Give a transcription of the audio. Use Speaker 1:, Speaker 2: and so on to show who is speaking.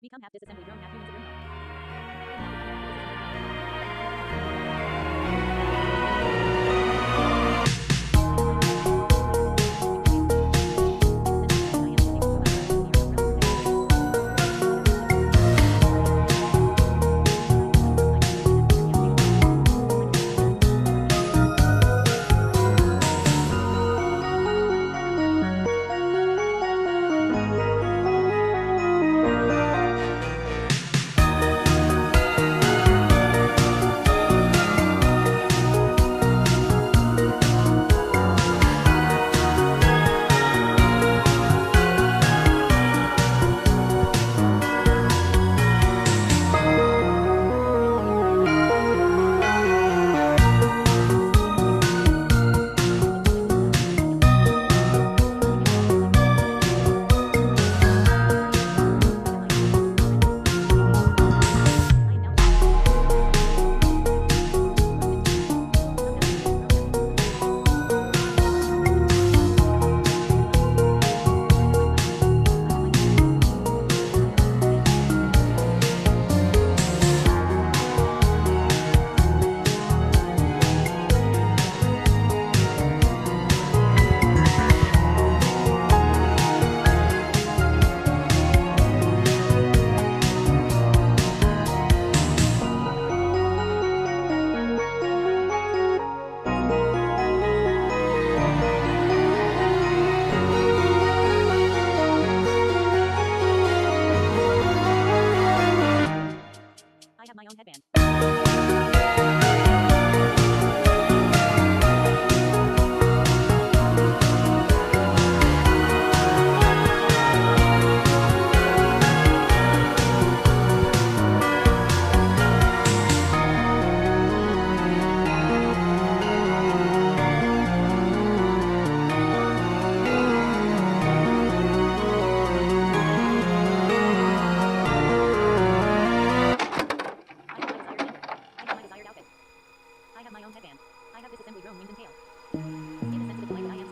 Speaker 1: Become half disassembly drone, half human subliminal. I have my own headband. I have my own headband. I have disassembly drone wings and tail. Skin is sensitive to light, but I am